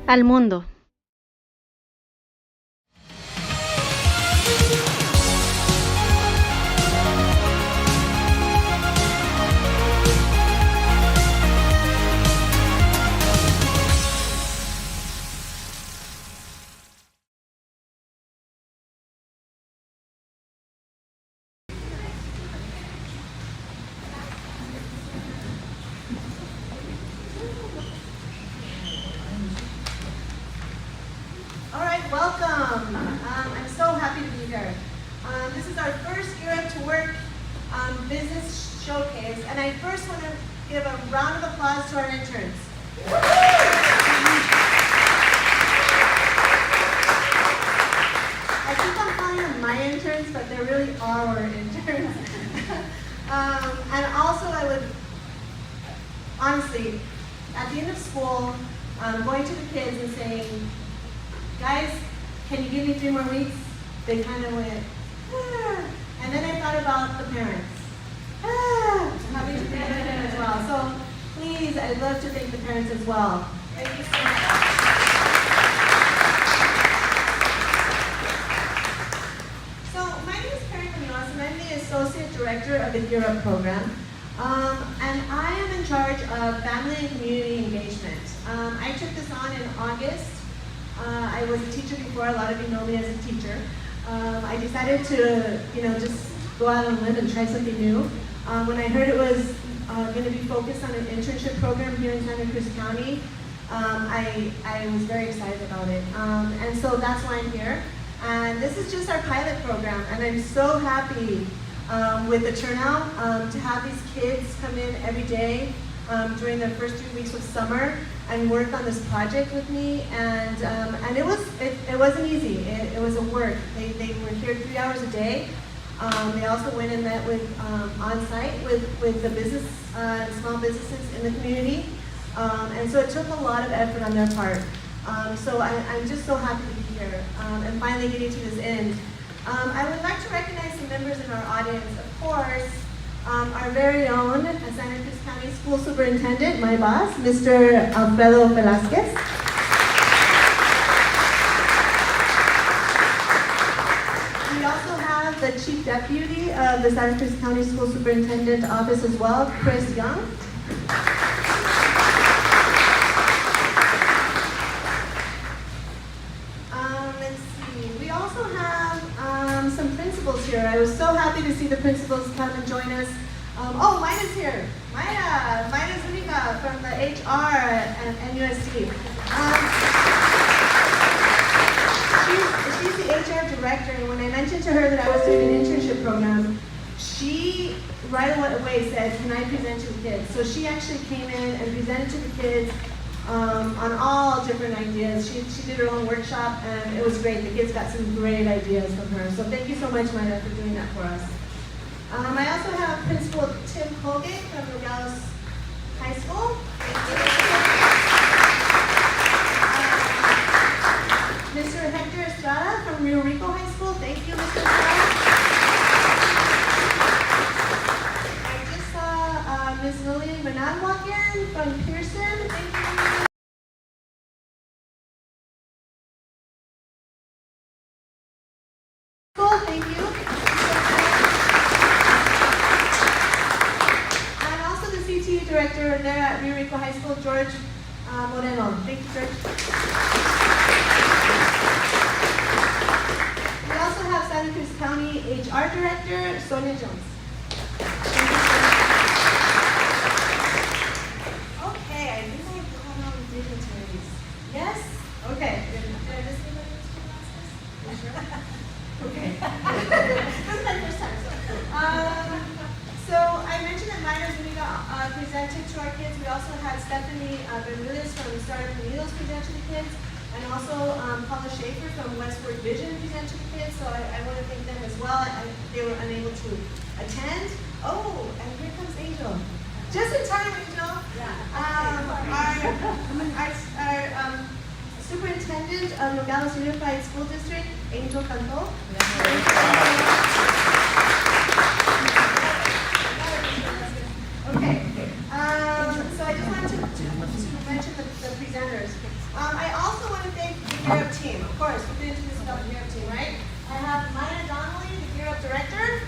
al mundo. All right, welcome. I'm so happy to be here. This is our first Europe to Work business showcase, and I first want to give a round of applause to our interns. I keep on calling them my interns, but they're really our interns. And also I would, honestly, at the end of school, going to the kids and saying, guys, can you give me 3 more weeks? They kind of went, ah. And then I thought about the parents. Having to thank them as well. So please, I'd love to thank the parents as well. Thank you so much. So my name is Karen Munoz, and I'm the Associate Director of the Europe program. And I am in charge of family and community engagement. I took this on in August. I was a teacher before. A lot of you know me as a teacher. I decided to, just go out on a limb and try something new. When I heard it was going to be focused on an internship program here in Santa Cruz County, I was very excited about it. And so that's why I'm here. And this is just our pilot program, and I'm so happy with the turnout to have these kids come in every day during the first 3 weeks of summer and work on this project with me, and it wasn't easy. It was a work. They were here 3 hours a day. They also went and met with on site with the business, small businesses in the community, and so it took a lot of effort on their part. So I'm just so happy to be here and finally getting to this end. I would like to recognize some members in our audience. Of course, our very own Santa Cruz County School Superintendent, my boss, Mr. Alfredo Velasquez. We also have the Chief Deputy of the Santa Cruz County School Superintendent Office as well, Chris Young. Let's see, we also have some principals here. I was so happy to see the principals come and join us. Oh, Mina's here. Mina's Zuniga from the HR at USD. She's the HR director, and when I mentioned to her that I was doing an internship program, she right away said, can I present to the kids? So she actually came in and presented to the kids on all different ideas. She did her own workshop, and it was great. The kids got some great ideas from her. So thank you so much, Mina, for doing that for us. I also have Principal Tim Colgate from Nogales High School. Mr. Hector Estrada from Rio Rico High School. Thank you, Mr. Estrada. I just saw Ms. Lillian Bernard walk in from Pearson. Thank you. Cool, thank you. And also the CTE director there at Rio Rico High School, George Moreno. Thank you, George. We also have Santa Cruz County HR Director, Sonia Jones. Okay, I think I called all the dignitaries. Yes? Okay. Did I miss anybody else from last year? Okay. This is my first time. So I mentioned that Mayra Zuniga presented to our kids. We also had Stephanie Bermudez from Startup Unidos present to the kids, and also Paula Schaefer from Westward Vision present to the kids. So I want to thank them as well. They were unable to attend. Oh, and here comes Angel. Just in time, Angel. Our Superintendent of Nogales Unified School District, Angel Canto. Okay. So I just wanted to mention the presenters. I also team. Of course, we're going to introduce about the Gear Up team, right? I have Maya Donnelly, the Gear Up director.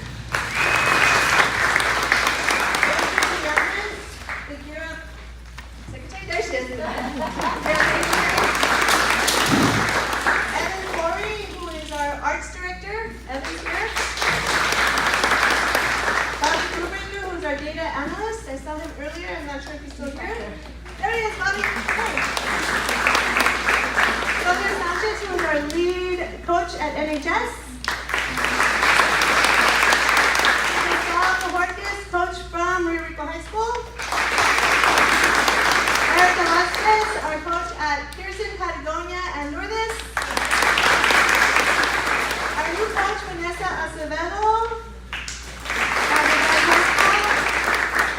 The Gear Up secretary. There she is. Evan Corey, who is our arts director. Evan's here. Bobby Brubaker, who is our data analyst. I saw him earlier. I'm not sure if he's still here. There he is, Bobby. Hey. Dr. Sanchez, who is our lead coach at NHS. Coach from Rio Rico High School. Erica Vasquez, our coach at Pearson, Patagonia, and Lourdes. Our new coach, Vanessa Acevedo,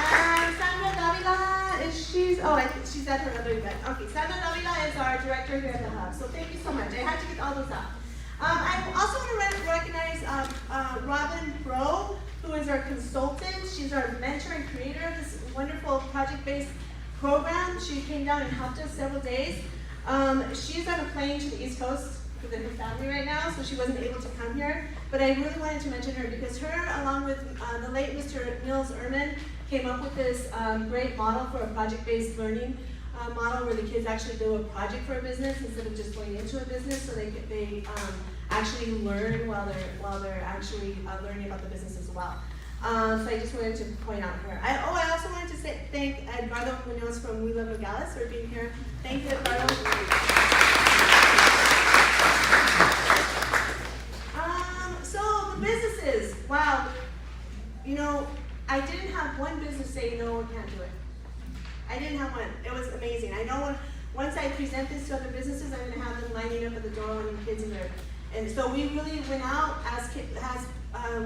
and Sandra Davila, I think she's at her other event. Okay, Sandra Davila is our director here at the Hub. So thank you so much. I had to get all those out. I also want to recognize Robin Bro, who is our consultant. She's our mentor and creator of this wonderful project-based program. She came down and helped us several days. She's on a plane to the East Coast with her family right now, so she wasn't able to come here. But I really wanted to mention her because her, along with the late Mr. Nils Ehrman, came up with this great model for a project-based learning model where the kids actually do a project for a business instead of just going into a business, so they actually learn while they're actually learning about the business as well. So I just wanted to point out her. I also wanted to thank Eduardo Munoz from We Love Nogales for being here. Thank you, Eduardo. So the businesses, wow. You know, I didn't have one business say no, we can't do it. I didn't have one. It was amazing. I know once I present this to other businesses, I'm going to have them lining up at the door wanting kids in there. And so we really went out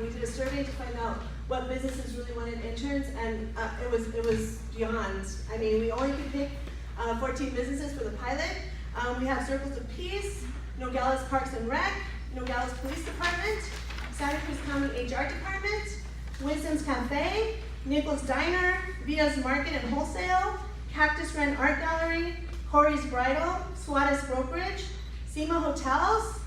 we did a survey to find out what businesses really wanted interns, and it was beyond. I mean, we only could pick 14 businesses for the pilot. We have Circles of Peace, Nogales Parks and Rec, Nogales Police Department, Santa Cruz County HR Department, Wisdom's Cafe, Nichols Diner, Via's Market and Wholesale, Cactus Run Art Gallery, Corey's Bridal, Suarez Brokerage, SEMA Hotels,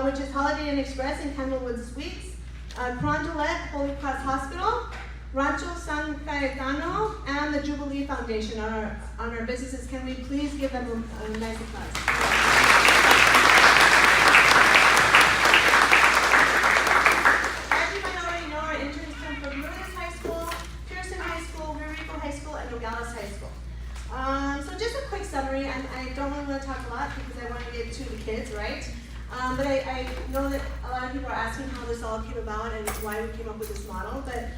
which is Holiday Inn Express and Candlewood Suites, Crondelet Holy Cross Hospital, Rancho San Cayetano, and the Jubilee Foundation on our businesses. Can we please give them a nice applause? Nogales High School. So just a quick summary, and I don't really want to talk a lot because I want to get to the kids, right? But I know that a lot of people are asking how this all came about and why we came up with this model. But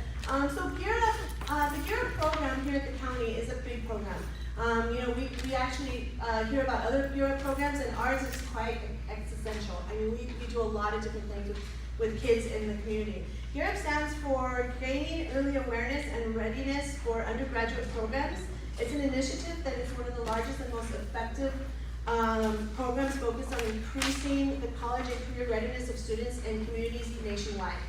so the Gear Up program here at the county is a big program. You know, we actually hear about other Gear Up programs, and ours is quite existential. I mean, we do a lot of different things with kids in the community. Gear Up stands for Gaining Early Awareness and Readiness for Undergraduate Programs. It's an initiative that is one of the largest and most effective programs focused on increasing the college and career readiness of students and communities nationwide.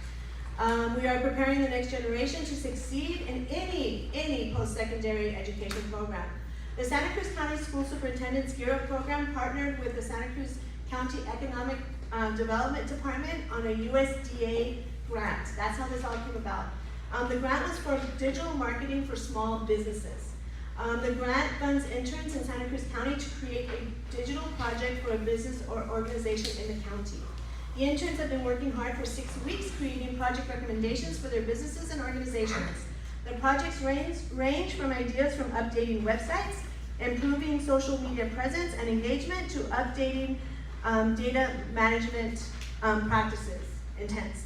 We are preparing the next generation to succeed in any post-secondary education program. The Santa Cruz County School Superintendent's Gear Up program partnered with the Santa Cruz County Economic Development Department on a USDA Grant. That's how this all came about. The grant was for digital marketing for small businesses. The grant funds interns in Santa Cruz County to create a digital project for a business or organization in the county. The interns have been working hard for 6 weeks creating project recommendations for their businesses and organizations. The projects range from ideas from updating websites, improving social media presence and engagement, to updating data management practices, intents.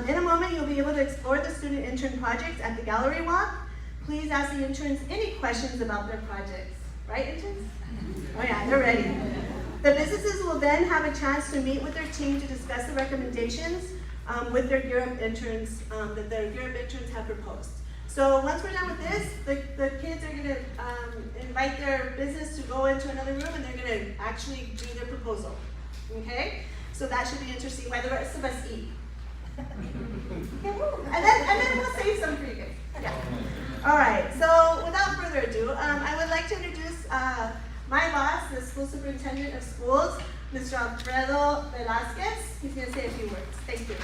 In a moment, you'll be able to explore the student intern projects at the gallery walk. Please ask the interns any questions about their projects. Right, interns? Oh yeah, they're ready. The businesses will then have a chance to meet with their team to discuss the recommendations with their Gear Up interns that their Gear Up interns have proposed. So once we're done with this, the kids are going to invite their business to go into another room, and they're going to actually do their proposal. Okay? So that should be interesting while the rest of us eat. and then we'll save some for you guys. Yeah. All right. So without further ado, I would like to introduce my boss, the school superintendent of schools, Mr. Alfredo Velasquez. He's going to say a few words. Thank you.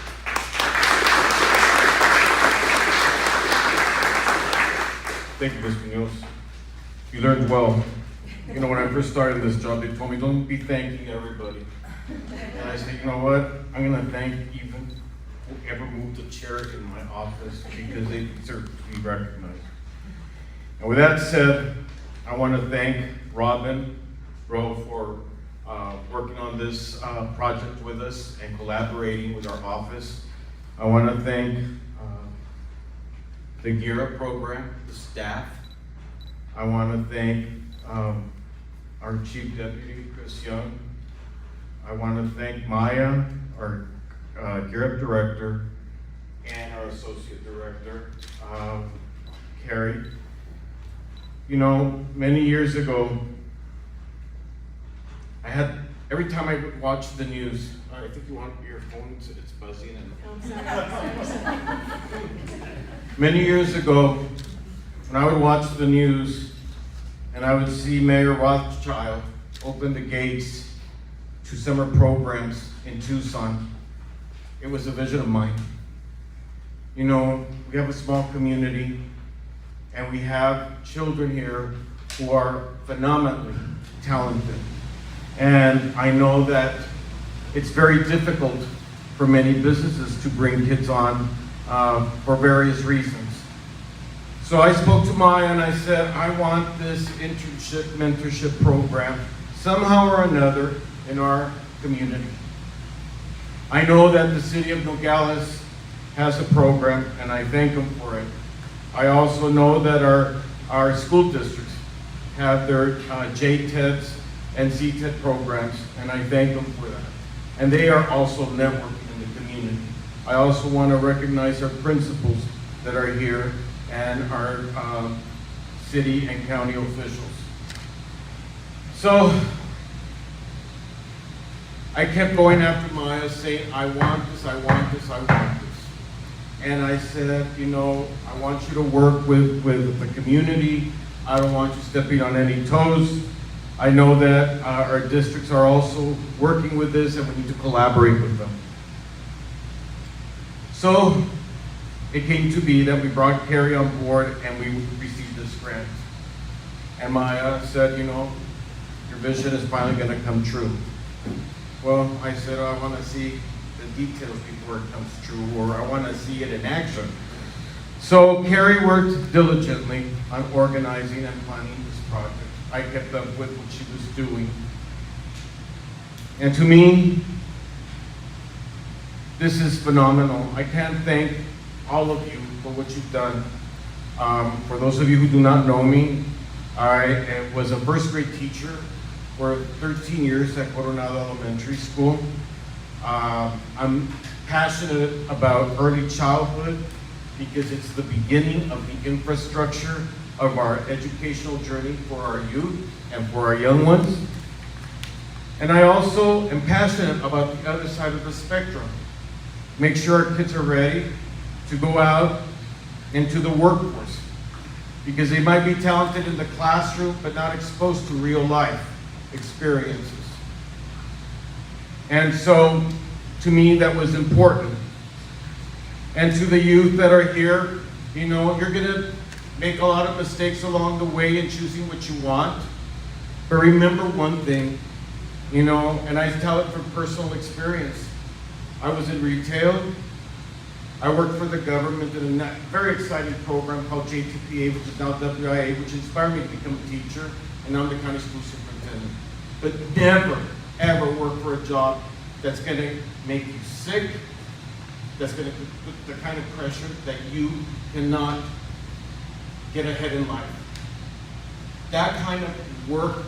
Thank you, Ms. Munoz. You learned well. You know, when I first started this job, they told me, don't be thanking everybody. And I said, you know what? I'm going to thank even whoever moved a chair in my office because they deserve to be recognized. And with that said, I want to thank Robin Rowe for working on this project with us and collaborating with our office. I want to thank the Gear Up program, the staff. I want to thank our Chief Deputy, Chris Young. I want to thank Maya, our Gear Up Director, and our Associate Director, Carrie. You know, many years ago, every time I would watch the news, I think you want your phone, it's buzzing. Many years ago, when I would watch the news and I would see Mayor Rothschild open the gates to summer programs in Tucson, it was a vision of mine. You know, we have a small community and we have children here who are phenomenally talented. And I know that it's very difficult for many businesses to bring kids on for various reasons. So I spoke to Maya and I said, I want this internship mentorship program somehow or another in our community. I know that the city of Nogales has a program and I thank them for it. I also know that our school districts have their JTEDs and CTED programs, and I thank them for that. And they are also networking in the community. I also want to recognize our principals that are here and our city and county officials. So I kept going after Maya saying, I want this, I want this, I want this. And I said, you know, I want you to work with the community. I don't want you stepping on any toes. I know that our districts are also working with this and we need to collaborate with them. So it came to be that we brought Carrie on board and we received this grant. And Maya said, you know, your vision is finally going to come true. Well, I said, I want to see the details before it comes true, or I want to see it in action. So Carrie worked diligently on organizing and planning this project. I kept up with what she was doing. And to me, this is phenomenal. I can't thank all of you for what you've done. For those of you who do not know me, I was a first grade teacher for 13 years at Coronado Elementary School. I'm passionate about early childhood because it's the beginning of the infrastructure of our educational journey for our youth and for our young ones. And I also am passionate about the other side of the spectrum. Make sure our kids are ready to go out into the workforce because they might be talented in the classroom but not exposed to real life experiences. And so to me that was important. And to the youth that are here, you know, you're gonna make a lot of mistakes along the way in choosing what you want. But remember one thing, you know, and I tell it from personal experience. I was in retail. I worked for the government in a very exciting program called JTPA, which is now WIA, which inspired me to become a teacher, and now I'm the county school superintendent. But never, ever work for a job that's gonna make you sick, that's gonna put the kind of pressure that you cannot get ahead in life. That kind of work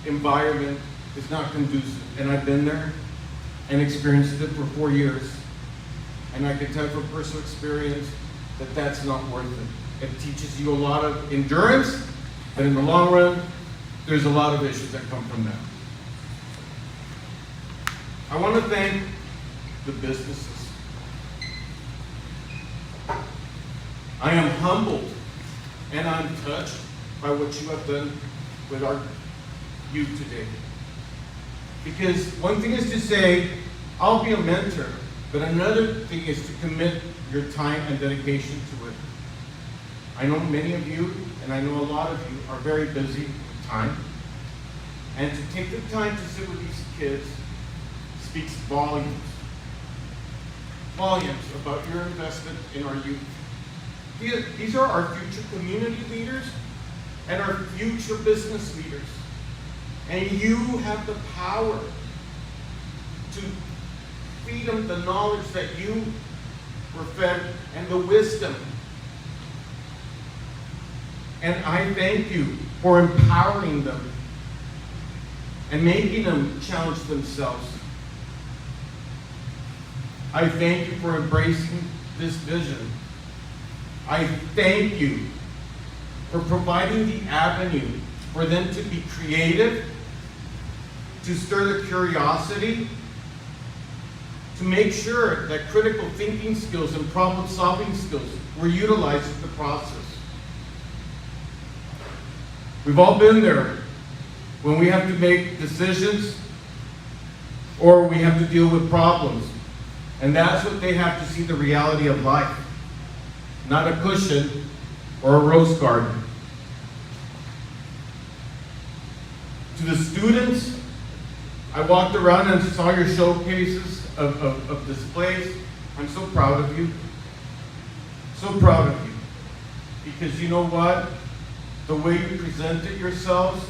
environment is not conducive, and I've been there and experienced it for 4 years. And I can tell from personal experience that that's not worth it. It teaches you a lot of endurance, but in the long run, there's a lot of issues that come from that. I want to thank the businesses. I am humbled and I'm touched by what you have done with our youth today. Because one thing is to say, I'll be a mentor, but another thing is to commit your time and dedication to it. I know many of you, and I know a lot of you, are very busy with time. And to take the time to sit with these kids speaks volumes. Volumes about your investment in our youth. These are our future community leaders and our future business leaders. And you have the power to feed them the knowledge that you were fed and the wisdom. And I thank you for empowering them and making them challenge themselves. I thank you for embracing this vision. I thank you for providing the avenue for them to be creative, to stir their curiosity, to make sure that critical thinking skills and problem-solving skills were utilized in the process. We've all been there when we have to make decisions or we have to deal with problems. And that's what they have to see, the reality of life. Not a cushion or a rose garden. To the students, I walked around and saw your showcases of displays. I'm so proud of you. So proud of you. Because you know what? The way you presented yourselves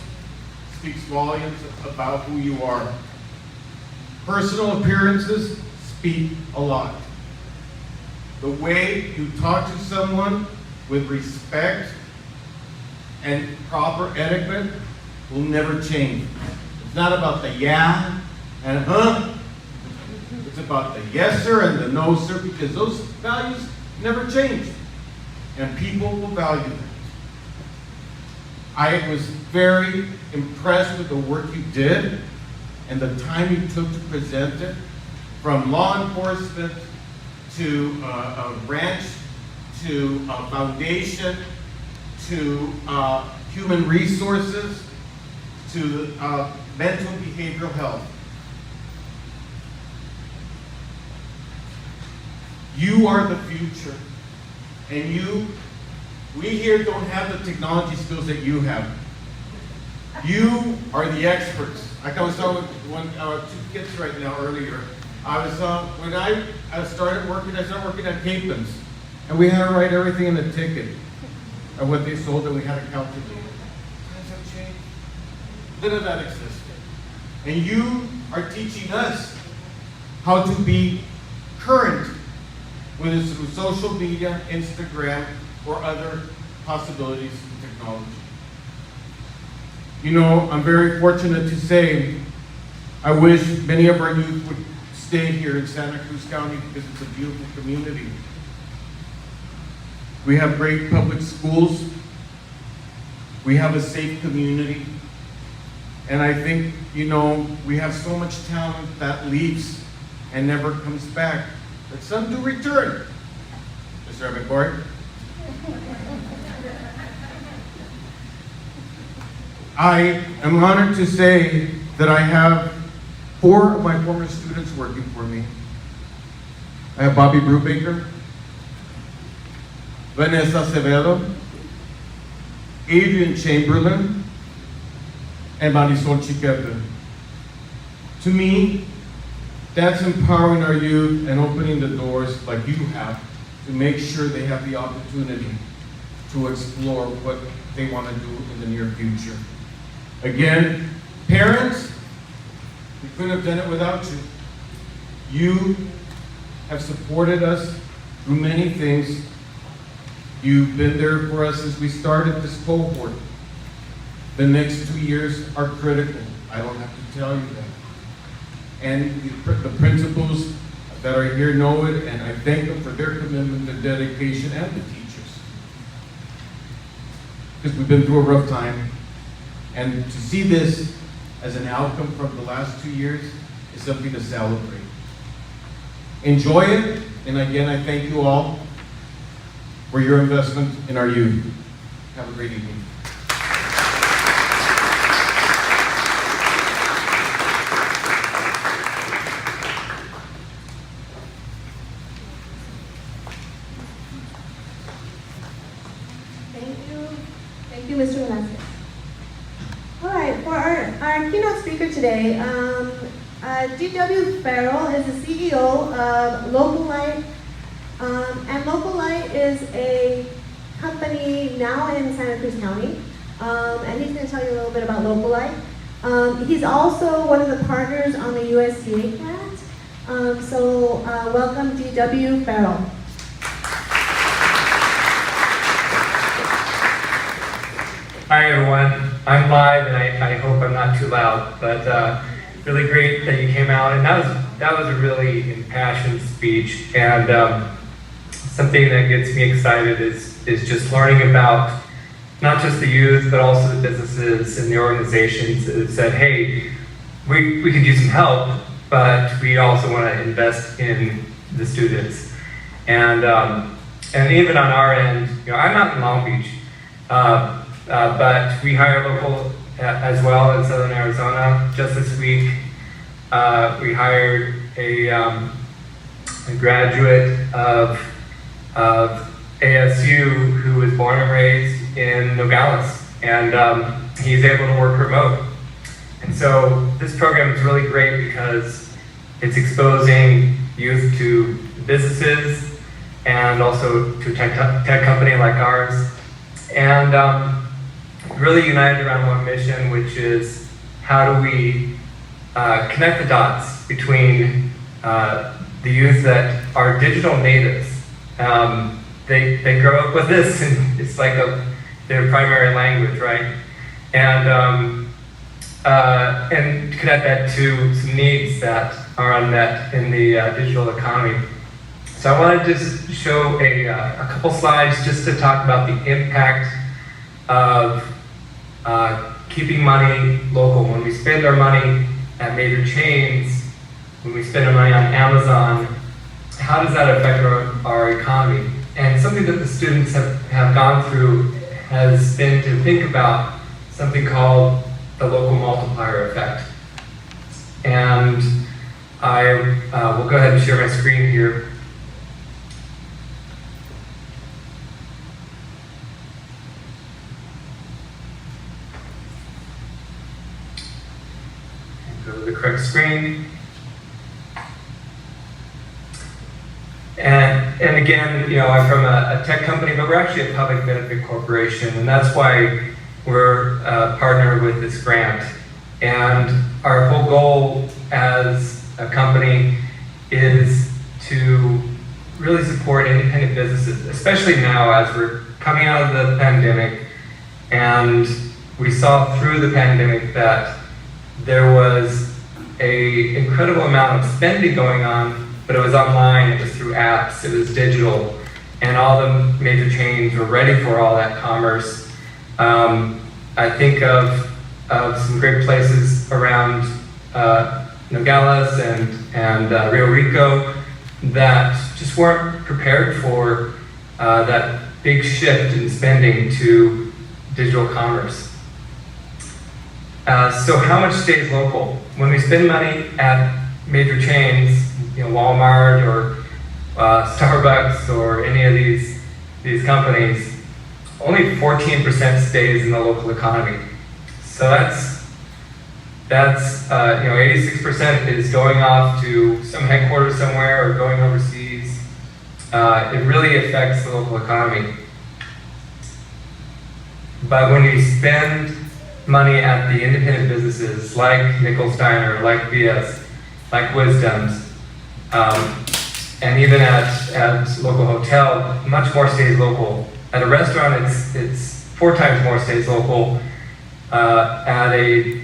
speaks volumes about who you are. Personal appearances speak a lot. The way you talk to someone with respect and proper etiquette will never change. It's not about the yeah and huh. It's about the yes sir and the no sir, because those values never change. And people will value that. I was very impressed with the work you did and the time you took to present it, from law enforcement to a ranch to a foundation to human resources to mental and behavioral health. You are the future, and we here don't have the technology skills that you have. You are the experts. Like I was talking with two kids right now earlier. When I started working at Capons, and we had to write everything in the ticket of what they sold, and we had to calculate. Times have changed. None of that existed. And you are teaching us how to be current, whether it's through social media, Instagram, or other possibilities in technology. You know, I'm very fortunate to say, I wish many of our youth would stay here in Santa Cruz County because it's a beautiful community. We have great public schools. We have a safe community. And I think, you know, we have so much talent that leaves and never comes back. But some do return. Mr. Escaparate. I am honored to say that I have 4 of my former students working for me. I have Bobby Brubaker, Vanessa Acevedo, Adrian Chamberlain, and Marisol Chiquete. To me, that's empowering our youth and opening the doors like you have to make sure they have the opportunity to explore what they want to do in the near future. Again, parents, we couldn't have done it without you. You have supported us through many things. You've been there for us since we started this cohort. The next 2 years are critical. I don't have to tell you that. And the principals that are here know it, and I thank them for their commitment and dedication, and the teachers. Because we've been through a rough time. And to see this as an outcome from the last 2 years is something to celebrate. Enjoy it, and again, I thank you all for your investment in our youth. Have a great evening. speaker today. D.W. Farrell is the CEO of Local Light, and Local Light is a company now in Santa Cruz County, and he's going to tell you a little bit about Local Light. He's also one of the partners on the USDA Grant, so welcome D.W. Farrell. Hi everyone, I'm live and I hope I'm not too loud, but really great that you came out, and that was a really impassioned speech, and something that gets me excited is just learning about not just the youth but also the businesses and the organizations that said, hey, we could use some help, but we also want to invest in the students. And even on our end, I'm not in Long Beach, but we hire local as well in Southern Arizona. Just this week, we hired a graduate of ASU who was born and raised in Nogales, and he's able to work remote. And so this program is really great because it's exposing youth to businesses and also to a tech company like ours, and really united around one mission, which is how do we connect the dots between the youth that are digital natives. They grow up with this, and it's like their primary language, right? And connect that to some needs that are unmet in the digital economy. So I wanted to just show a couple slides just to talk about the impact of keeping money local. When we spend our money at major chains, when we spend our money on Amazon, how does that affect our economy? And something that the students have gone through has been to think about something called the local multiplier effect. And I will go ahead and share my screen here. Go to the correct screen. And again, I'm from a tech company, but we're actually a public benefit corporation, and that's why we're partnered with this grant. And our whole goal as a company is to really support independent businesses, especially now as we're coming out of the pandemic, and we saw through the pandemic that there was an incredible amount of spending going on, but it was online, it was through apps, it was digital, and all the major chains were ready for all that commerce. I think of some great places around Nogales and Rio Rico that just weren't prepared for that big shift in spending to digital commerce. So how much stays local? When we spend money at major chains, Walmart or Starbucks or any of these companies, only 14% stays in the local economy. So that's 86% is going off to some headquarters somewhere or going overseas. It really affects the local economy. But when you spend money at the independent businesses like Nichols Diner, like VS, like Wisdom's, and even at local hotel, much more stays local. At a restaurant, it's 4 times more stays local. At a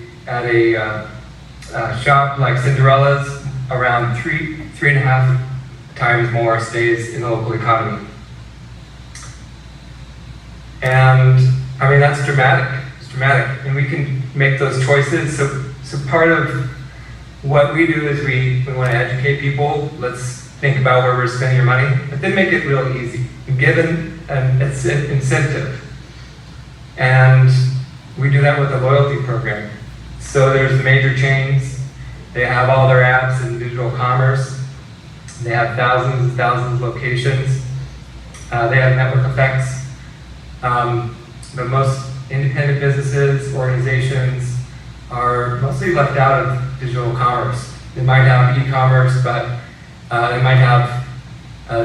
shop like Cinderella's, around 3.5 times more stays in the local economy. And I mean, that's dramatic. It's dramatic, and we can make those choices. So part of what we do is we want to educate people. Let's think about where we're spending your money, but then make it real easy. Give an incentive. And we do that with the loyalty program. So there's the major chains. They have all their apps in digital commerce. They have thousands and thousands of locations. They have network effects. But most independent businesses, organizations are mostly left out of digital commerce. They might have e-commerce, but they might have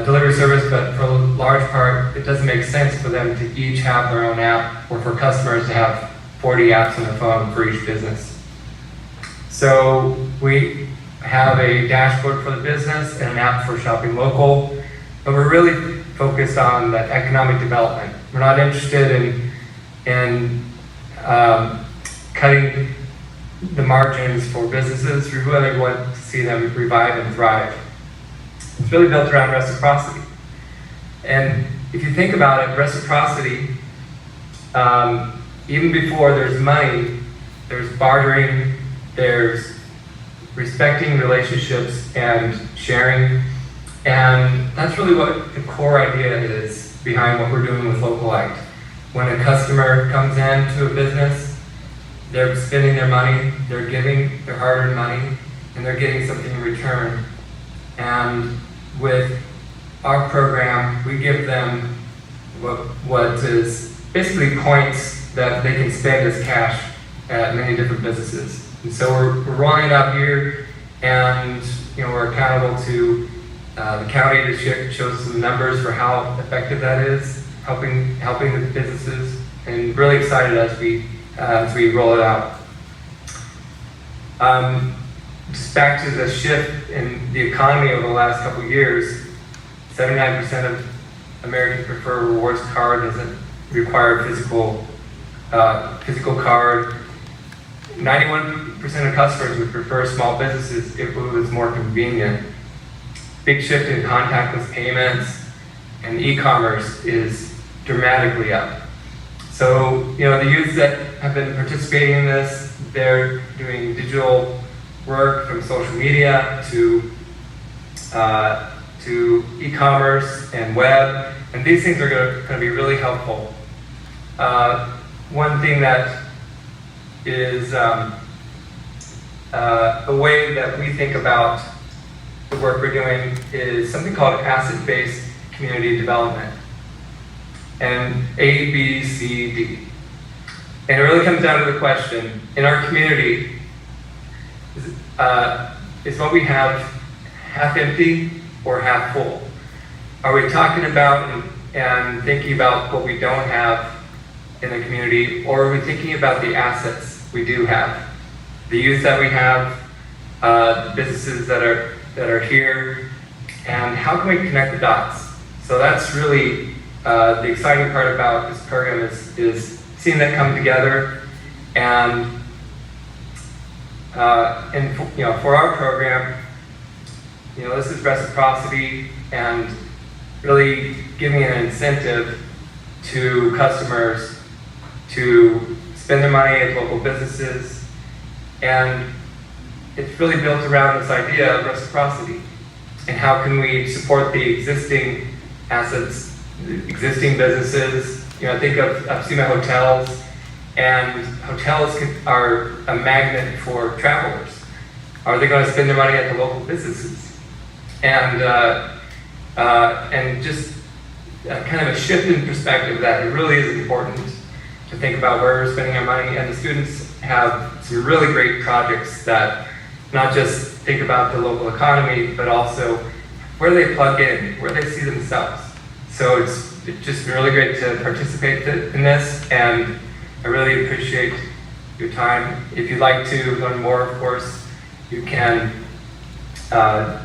delivery service, but for a large part, it doesn't make sense for them to each have their own app, or for customers to have 40 apps on their phone for each business. So we have a dashboard for the business and an app for shopping local, but we're really focused on the economic development. We're not interested in cutting the margins for businesses. We really want to see them revive and thrive. It's really built around reciprocity. And if you think about it, reciprocity, even before there's money, there's bartering, there's respecting relationships and sharing. And that's really what the core idea is behind what we're doing with Localite. When a customer comes in to a business, they're spending their money, they're giving their hard-earned money, and they're getting something in return. And with our program, we give them what is basically points that they can spend as cash at many different businesses. And so we're rolling it out here, and we're accountable to the county to show some numbers for how effective that is, helping the businesses, and really excited as we roll it out. Just back to the shift in the economy over the last couple of years, 79% of Americans prefer a rewards card, doesn't require a physical card. 91% of customers would prefer small businesses if it was more convenient. Big shift in contactless payments, and e-commerce is dramatically up. So, the youth that have been participating in this, they're doing digital work from social media to e-commerce and web, and these things are going to be really helpful. One thing that is a way that we think about the work we're doing is something called asset-based community development, and A, B, C, D. And it really comes down to the question, in our community, is what we have half empty or half full? Are we talking about and thinking about what we don't have in the community, or are we thinking about the assets we do have? The youth that we have, the businesses that are here, and how can we connect the dots? So that's really the exciting part about this program is seeing that come together. And for our program, this is reciprocity and really giving an incentive to customers to spend their money at local businesses. And it's really built around this idea of reciprocity. And how can we support the existing assets, the existing businesses? Think of, I've seen my hotels, and hotels are a magnet for travelers. Are they going to spend their money at the local businesses? And just kind of a shift in perspective that it really is important to think about where we're spending our money. And the students have some really great projects that not just think about the local economy, but also where they plug in, where they see themselves. So it's just really great to participate in this, and I really appreciate your time. If you'd like to learn more, of course, you can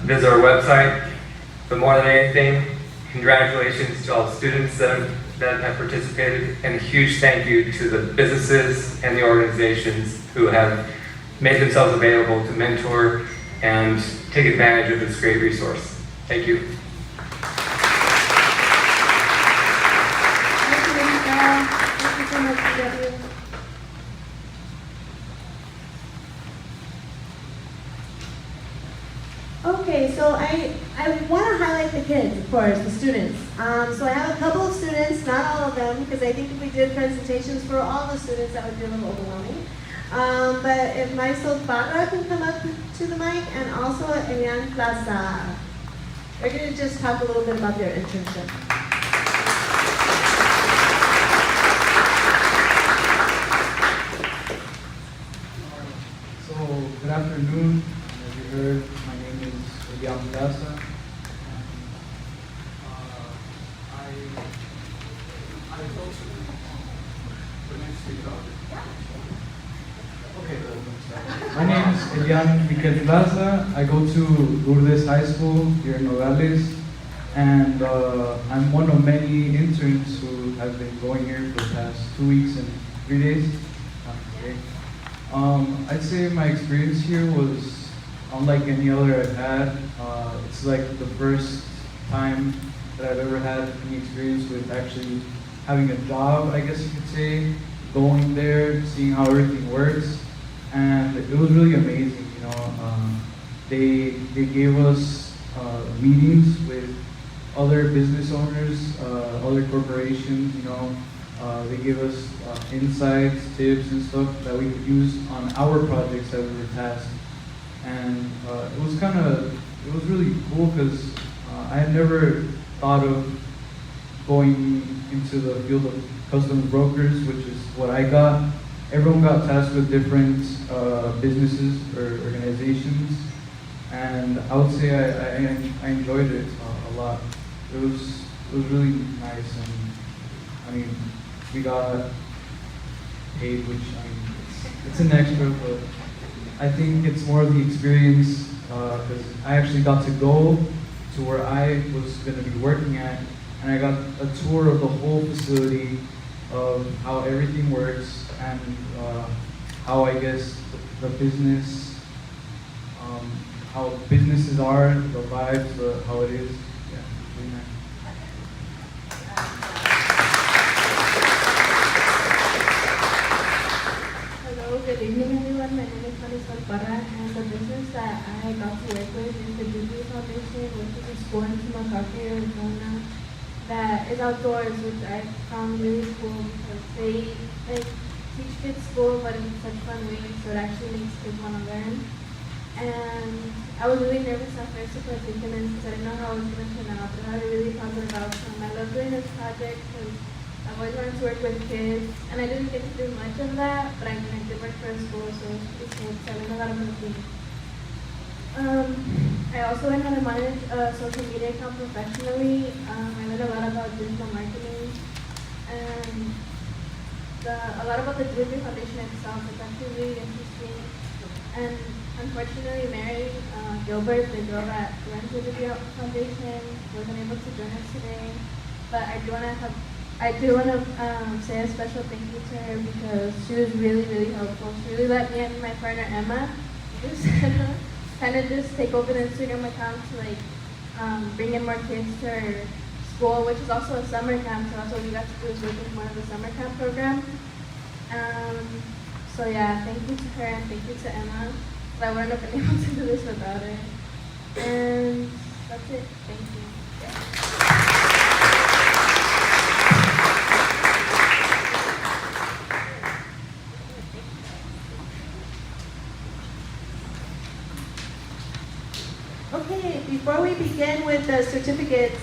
visit our website. But more than anything, congratulations to all the students that have participated, and a huge thank you to the businesses and the organizations who have made themselves available to mentor and take advantage of this great resource. Thank you. Thank you so much, PW. Okay, so I want to highlight the kids, of course, the students. So I have a couple of students, not all of them, because I think if we did presentations for all the students, that would be a little overwhelming. But if Maestro Barra can come up to the mic, and also Elian Plaza. We're going to just talk a little bit about their internship. Good afternoon. As you heard, my name is Elian Plaza. I go to. Okay. My name is Elian Miquel Plaza. I go to Lourdes High School here in Nogales, and I'm one of many interns who have been going here for the past 2 weeks and 3 days. Okay. I'd say my experience here was unlike any other I've had. It's like the first time that I've ever had any experience with actually having a job, I guess you could say, going there, seeing how everything works, and it was really amazing. You know, they gave us meetings with other business owners, other corporations. You know, they gave us insights, tips, and stuff that we could use on our projects that we were tasked. And it was really cool because I had never thought of going into the field of customs brokers, which is what I got. Everyone got tasked with different businesses or organizations, and I would say I enjoyed it a lot. It was really nice, and I mean, we got paid, which I mean, it's an extra, but I think it's more of the experience because I actually got to go to where I was going to be working at, and I got a tour of the whole facility, of how everything works, and how I guess the business, how businesses are, the vibes, how it is. Yeah, really nice. Hello, good evening everyone. My name is Escolar, and the business that I got to work with is the USDA Foundation, which is a school in Escaparate, Arizona, that is outdoors, which I found really cool because they teach kids school, but in such fun ways, so it actually makes kids want to learn. And I was really nervous at first to partake in this because I didn't know how it was going to turn out, but I had a really positive outcome. I love doing this project because I've always wanted to work with kids, and I didn't get to do much of that, but I mean, I did work for a school, so it was pretty cool, so I learned a lot about things. I also learned how to manage a social media account professionally. I learned a lot about digital marketing, and a lot about the USDA Foundation itself. It's actually really interesting. And unfortunately, Mary Gilbert, the girl that runs the USDA Foundation, wasn't able to join us today. But I do want to say a special thank you to her because she was really, really helpful. She really let me and my partner Emma kind of just take over the Instagram account to bring in more kids to our school, which is also a summer camp. So that's what we got to do, is work with one of the summer camp program. So yeah, thank you to her and thank you to Emma. I wouldn't have been able to do this without her. And that's it. Thank you. Okay, before we begin with the certificates,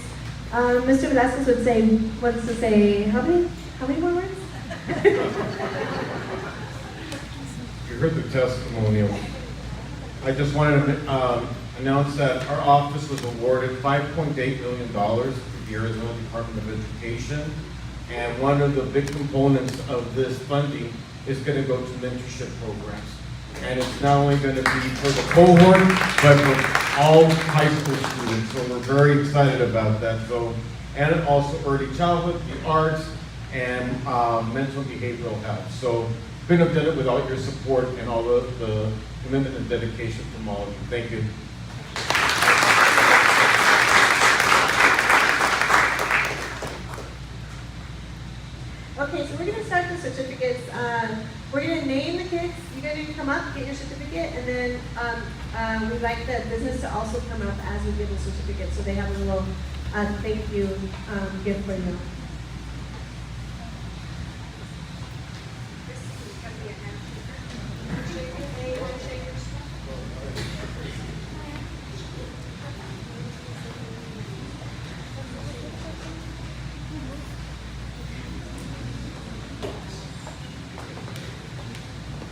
Mr. Velasquez wants to say how many more words? You heard the testimonial. I just wanted to announce that our office was awarded $5.8 million through the Arizona Department of Education, and one of the big components of this funding is going to go to mentorship programs. And it's not only going to be for the cohort, but for all high school students. So we're very excited about that. So, and also early childhood, the arts, and mental and behavioral health. So couldn't have done it without your support and all the commitment and dedication from all of you. Thank you. Okay, so we're going to start the certificates. We're going to name the kids. You're going to come up, get your certificate, and then we'd like the business to also come up as we give the certificate, so they have a little thank you gift for you.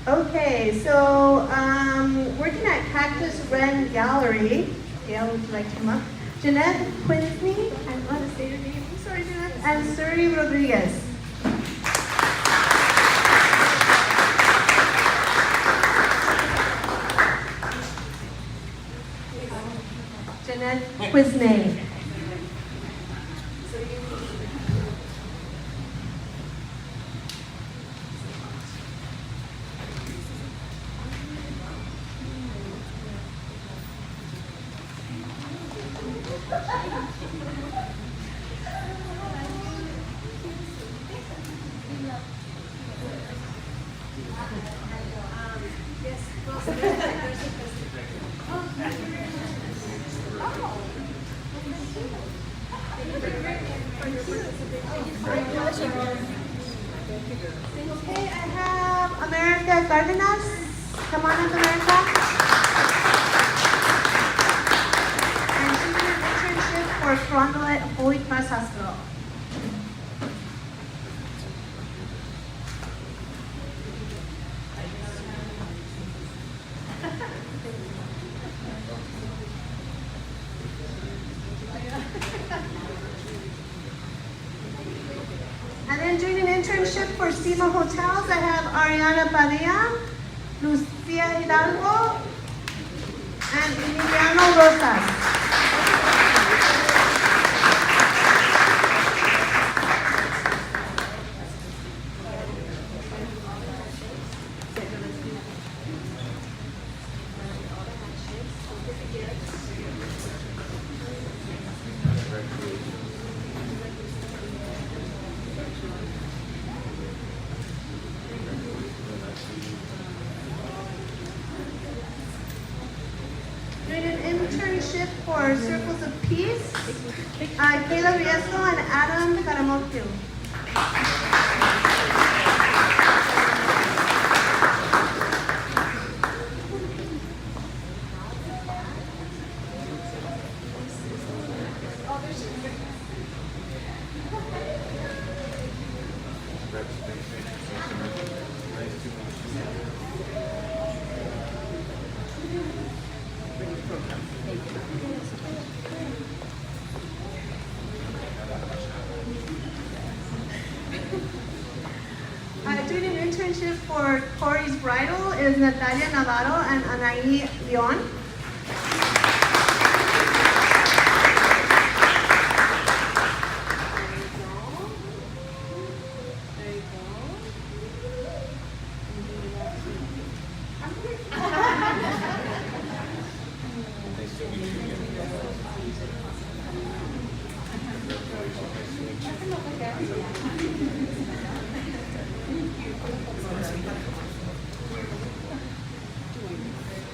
Okay, so we're Artist Ren Gallery. Gail, would you like to come up? Jeanette Quinsney, I want to say your name, I'm sorry, Jeanette, and Suri Rodriguez. Jeanette Quinsney. Okay, I have America Cardenas. Come on up, America. And she's doing an internship for Frontelet Holy Cross Hospital. And then doing an internship for SEMA Hotels, I have Ariana Padilla, Lucia Hidalgo, and Emiliano Rosas. Doing an internship for Circles of Peace, Kayla Riesco and Adam Caramoquio. Doing an internship for Corey's Bridal is Natalia Navarro and Anaí Leon.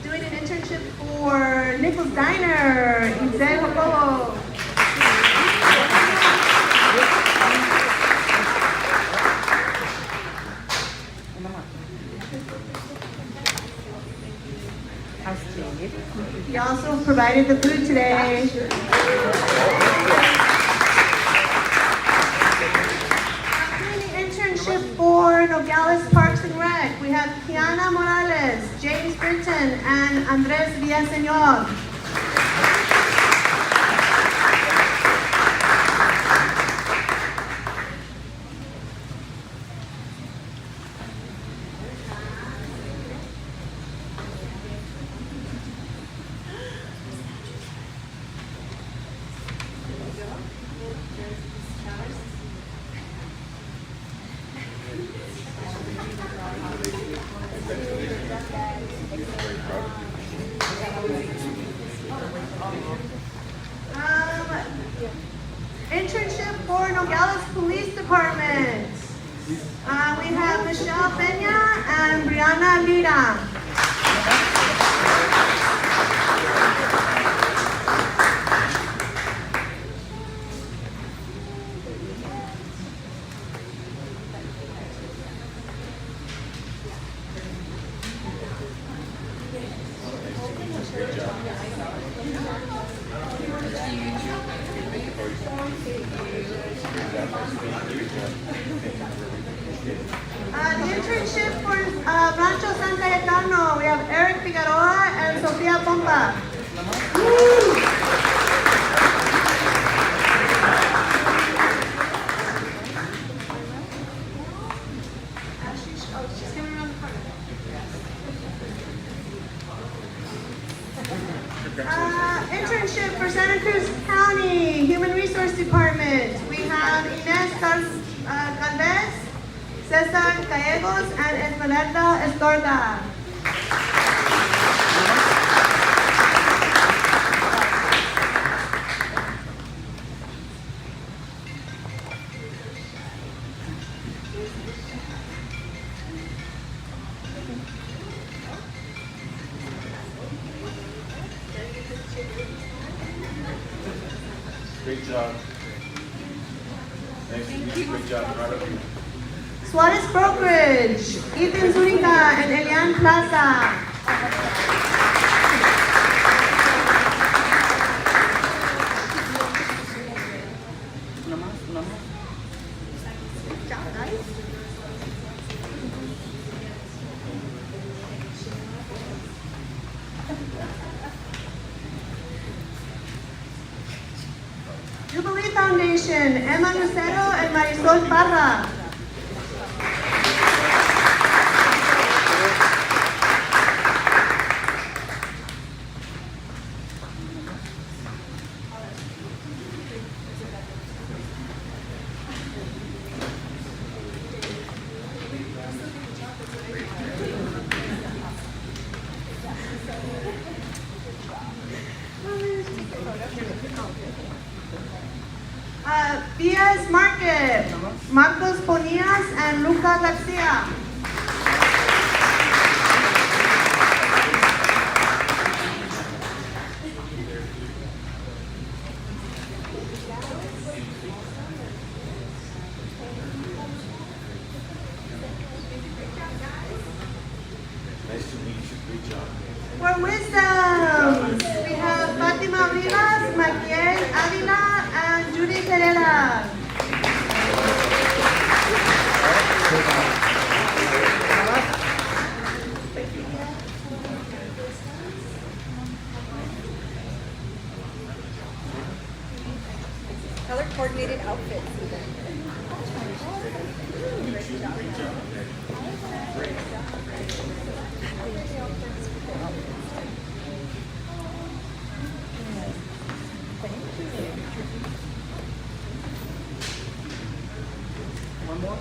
Doing an internship for Nichols Diner, Isel Jacobo. He also provided the food today. Doing the internship for Nogales Parks and Rec. We have Kiana Morales, James Britton, and Andres Villaseñor. Internship for Nogales Police Department. We have Michelle Peña and Brianna Lira. The internship for Rancho San Cayetano, we have Eric Figueroa and Sofia Pompa. Woo! She's coming around the corner. Internship for Santa Cruz County, Human Resource Department. We have Inés Galvez, Cesar Gallegos, and Esmeralda Estorga. Great job. Nice to meet you. Great job. Proud of you. Suarez Brokerage, Ethan Zuniga and Elian Plaza. Jubilee Foundation, Emma Lucero and Marisol Parra. Diaz Market, Marcos Ponias and Luca Garcia. Nice to meet you. Great job. For wisdom, we have Fatima Rivas, Maquiel Avila, and Judy Herrera. Color coordinated outfits. One more?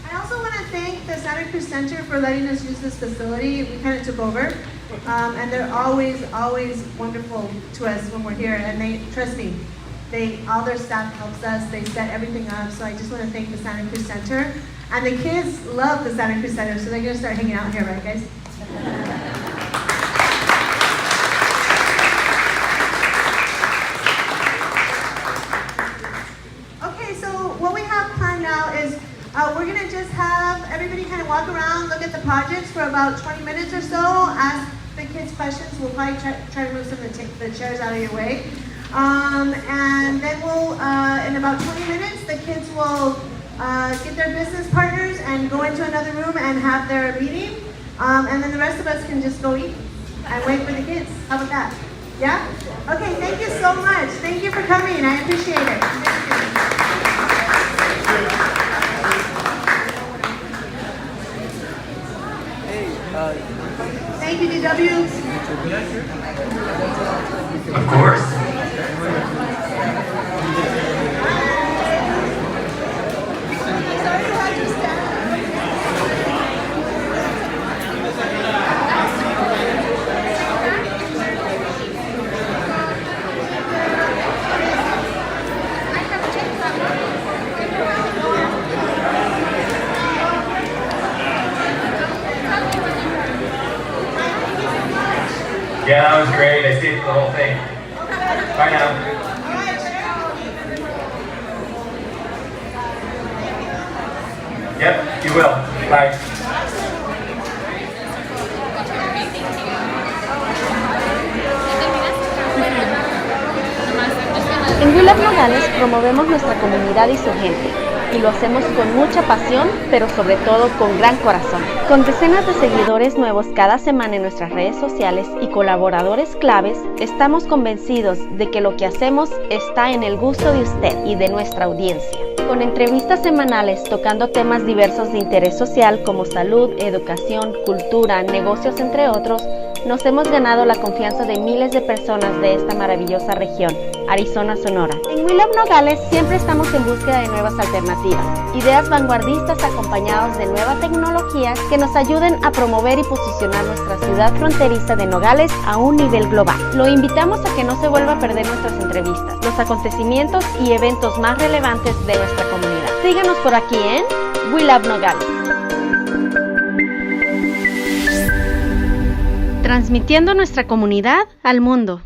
I also want to thank the Santa Cruz Center for letting us use this facility. We kind of took over, and they're always wonderful to us when we're here. And they, trust me, all their staff helps us. They set everything up. So I just want to thank the Santa Cruz Center. And the kids love the Santa Cruz Center, so they're going to start hanging out here, right, guys? Okay, so what we have planned now is we're going to just have everybody kind of walk around, look at the projects for about 20 minutes or so, ask the kids questions. We'll probably try to move some of the chairs out of your way. And then we'll, in about 20 minutes, the kids will get their business partners and go into another room and have their meeting. And then the rest of us can just go eat and wait for the kids. How about that? Yeah? Okay, thank you so much. Thank you for coming. I appreciate it. Thank you, DW. Of course. Sorry you had to stand. Yeah, that was great. I stayed for the whole thing. Bye now. Yep, you will. Bye. En We Love Nogales promovemos nuestra comunidad y su gente, y lo hacemos con mucha pasión, pero sobre todo con gran corazón. Con decenas de seguidores nuevos cada semana en nuestras redes sociales y colaboradores claves, estamos convencidos de que lo que hacemos está en el gusto de usted y de nuestra audiencia. Con entrevistas semanales tocando temas diversos de interés social como salud, educación, cultura, negocios, entre otros, nos hemos ganado la confianza de miles de personas de esta maravillosa región, Arizona, Sonora. En We Love Nogales siempre estamos en búsqueda de nuevas alternativas, ideas vanguardistas acompañados de nueva tecnología que nos ayuden a promover y posicionar nuestra ciudad fronteriza de Nogales a un nivel global. Lo invitamos a que no se vuelva a perder nuestras entrevistas, los acontecimientos y eventos más relevantes de nuestra comunidad. Síganos por aquí en We Love Nogales. Transmitiendo nuestra comunidad al mundo.